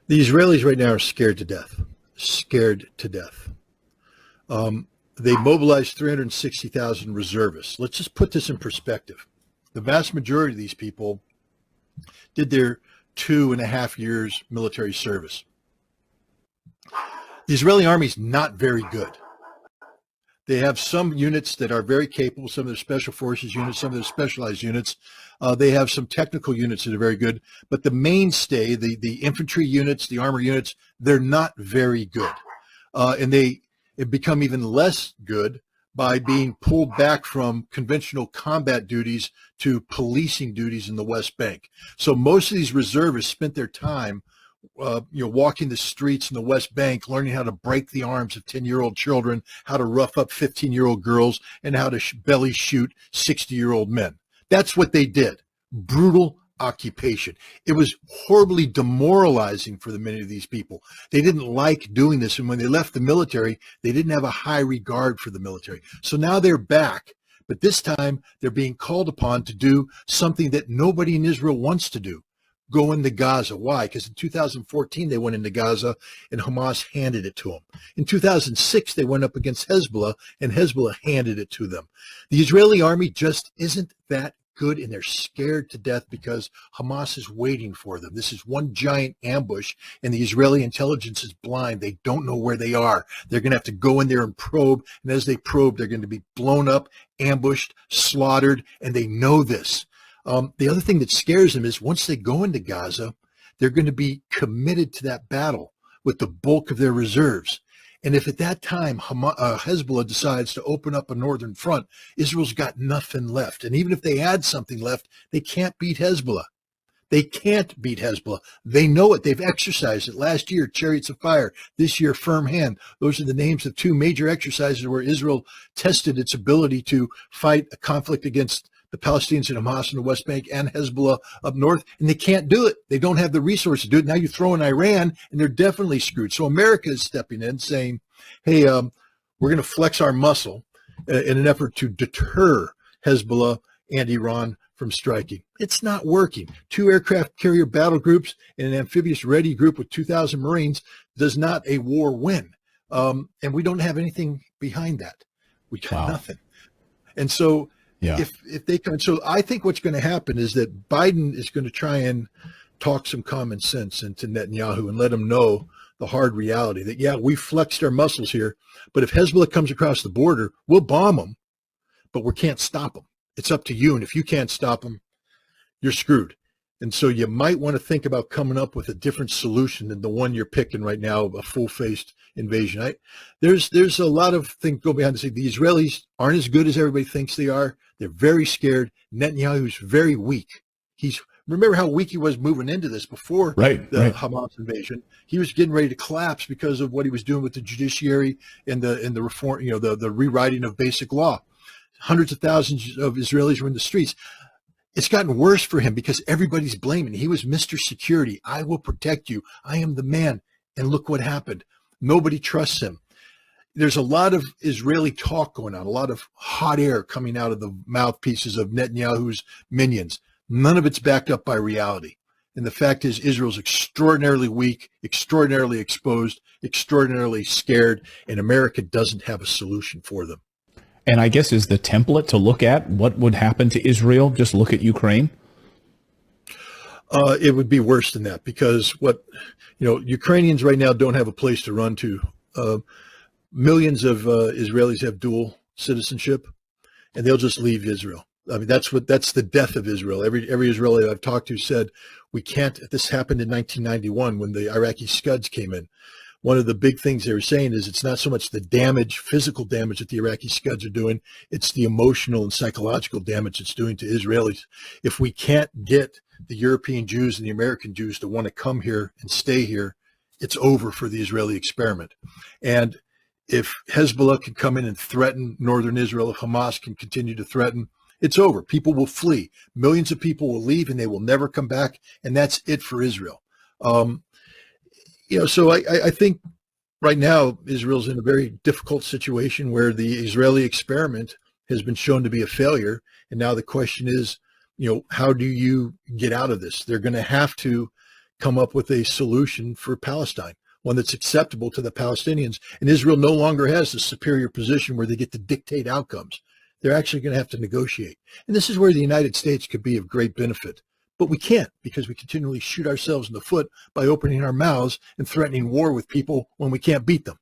The Israelis right now are scared to death. Scared to death. They mobilized 360,000 reservists. Let's just put this in perspective. The vast majority of these people did their 2.5 years military service. The Israeli army is not very good. They have some units that are very capable, some of their special forces units, some of their specialized units. They have some technical units that are very good, but the mainstay, the infantry units, the armor units, they're not very good. And they have become even less good by being pulled back from conventional combat duties to policing duties in the West Bank. So most of these reservists spent their time walking the streets in the West Bank, learning how to break the arms of 10-year-old children, how to rough up 15-year-old girls, and how to belly shoot 60-year-old men. That's what they did. Brutal occupation. It was horribly demoralizing for many of these people. They didn't like doing this. And when they left the military, they didn't have a high regard for the military. So now they're back. But this time they're being called upon to do something that nobody in Israel wants to do. Go into Gaza. Why? Because in 2014, they went into Gaza and Hamas handed it to them. In 2006, they went up against Hezbollah and Hezbollah handed it to them. The Israeli army just isn't that good, and they're scared to death because Hamas is waiting for them. This is one giant ambush, and the Israeli intelligence is blind. They don't know where they are. They're going to have to go in there and probe, and as they probe, they're going to be blown up, ambushed, slaughtered, and they know this. The other thing that scares them is once they go into Gaza, they're going to be committed to that battle with the bulk of their reserves. And if at that time Hezbollah decides to open up a northern front, Israel's got nothing left. And even if they had something left, they can't beat Hezbollah. They can't beat Hezbollah. They know it. They've exercised it. Last year, Chariots of Fire. This year, Firm Hand. Those are the names of two major exercises where Israel tested its ability to fight a conflict against the Palestinians and Hamas in the West Bank and Hezbollah up north, and they can't do it. They don't have the resources to do it. Now you throw in Iran, and they're definitely screwed. So America is stepping in saying, hey, we're going to flex our muscle in an effort to deter Hezbollah and Iran from striking. It's not working. 2 aircraft carrier battle groups and an amphibious ready group with 2,000 Marines does not a war win. And we don't have anything behind that. We got nothing. And so if they come, so I think what's going to happen is that Biden is going to try and talk some common sense into Netanyahu and let him know the hard reality that, we flexed our muscles here, but if Hezbollah comes across the border, we'll bomb them, but we can't stop them. It's up to you. And if you can't stop them, you're screwed. And so you might want to think about coming up with a different solution than the one you're picking right now, a full-faced invasion. There's a lot of things go behind the scenes. The Israelis aren't as good as everybody thinks they are. They're very scared. Netanyahu's very weak. Remember how weak he was moving into this before the Hamas invasion. He was getting ready to collapse because of what he was doing with the judiciary and the reform, the rewriting of basic law. Hundreds of thousands of Israelis were in the streets. It's gotten worse for him because everybody's blaming. He was Mr. Security. I will protect you. I am the man. And look what happened. Nobody trusts him. There's a lot of Israeli talk going on, a lot of hot air coming out of the mouthpieces of Netanyahu's minions. None of it's backed up by reality. And the fact is Israel's extraordinarily weak, extraordinarily exposed, extraordinarily scared, and America doesn't have a solution for them. And I guess is the template to look at what would happen to Israel, just look at Ukraine? It would be worse than that because Ukrainians right now don't have a place to run to. Millions of Israelis have dual citizenship, and they'll just leave Israel. I mean, that's the death of Israel. Every Israeli I've talked to said we can't. This happened in 1991 when the Iraqi Scuds came in. One of the big things they were saying is it's not so much the damage, physical damage that the Iraqi Scuds are doing, it's the emotional and psychological damage it's doing to Israelis. If we can't get the European Jews and the American Jews to want to come here and stay here, it's over for the Israeli experiment. And if Hezbollah can come in and threaten northern Israel, if Hamas can continue to threaten, it's over. People will flee. Millions of people will leave and they will never come back. And that's it for Israel. So I think right now Israel's in a very difficult situation where the Israeli experiment has been shown to be a failure. And now the question is, how do you get out of this? They're going to have to come up with a solution for Palestine, one that's acceptable to the Palestinians. And Israel no longer has the superior position where they get to dictate outcomes. They're actually going to have to negotiate. And this is where the United States could be of great benefit. But we can't, because we continually shoot ourselves in the foot by opening our mouths and threatening war with people when we can't beat them.